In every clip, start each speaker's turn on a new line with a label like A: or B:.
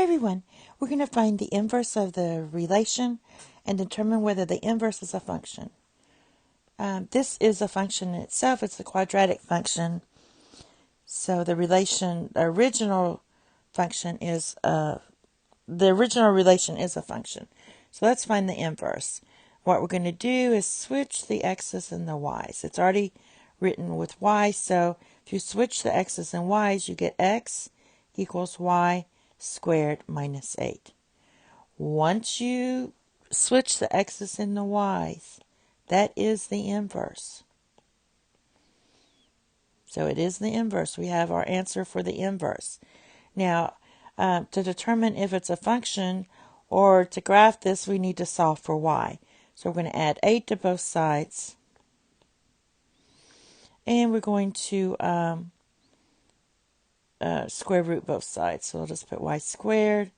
A: everyone, we're going to find the inverse of the relation and determine whether the inverse is a function. This is a function in itself. It's a quadratic function. So the original relation is a function. So let's find the inverse. What we're going to do is switch the x's and the y's. It's already written with y, so if you switch the x's and y's, you get x equals y squared minus 8. Once you switch the x's and the y's, that is the inverse. So it is the inverse. We have our answer for the inverse. Now, to determine if it's a function or to graph this, we need to solve for y. So we're going to add 8 to both sides. And we're going to square root both sides. So I'll just put y squared.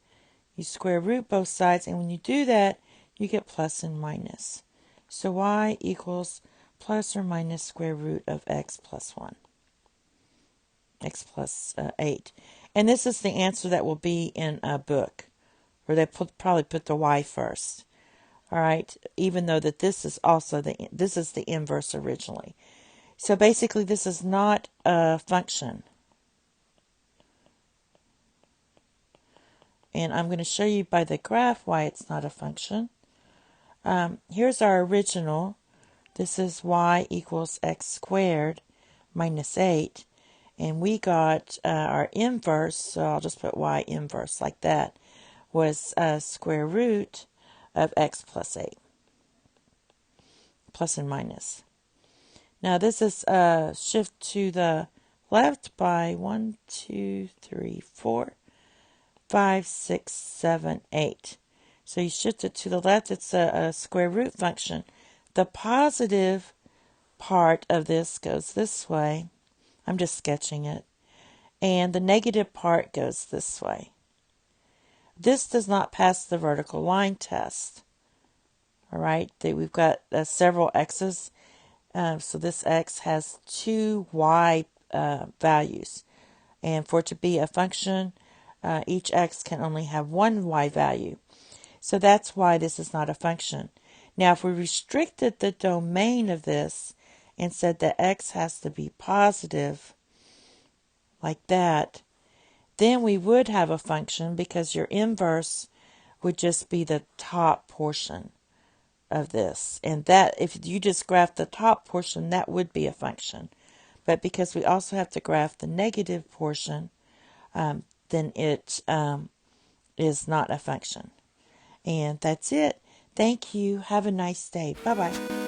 A: You square root both sides. And when you do that, you get plus and minus. So y equals plus or minus square root of x plus 1. X plus 8. And this is the answer that will be in a book. Or they probably put the y first. All right, even though that this is also this is the inverse originally. So basically this is not a function. And I'm going to show you by the graph why it's not a function. Here's our original. This is y equals x squared minus 8. And we got our inverse, so I'll just put y inverse like that, was square root of x plus 8. Plus and minus. Now this is shift to the left by 1, 2, 3, 4, 5, 6, 7, 8. So you shift it to the left. It's a square root function. The positive part of this goes this way. I'm just sketching it. And the negative part goes this way. This does not pass the vertical line test. All right, we've got several x's. So this x has 2 y values. And for it to be a function, each x can only have 1 y value. So that's why this is not a function. Now, if we restricted the domain of this and said that x has to be positive, like that, then we would have a function because your inverse would just be the top portion of this. And that, if you just graph the top portion, that would be a function. But because we also have to graph the negative portion, then it is not a function. And that's it. Thank you. Have a nice day. Bye-bye.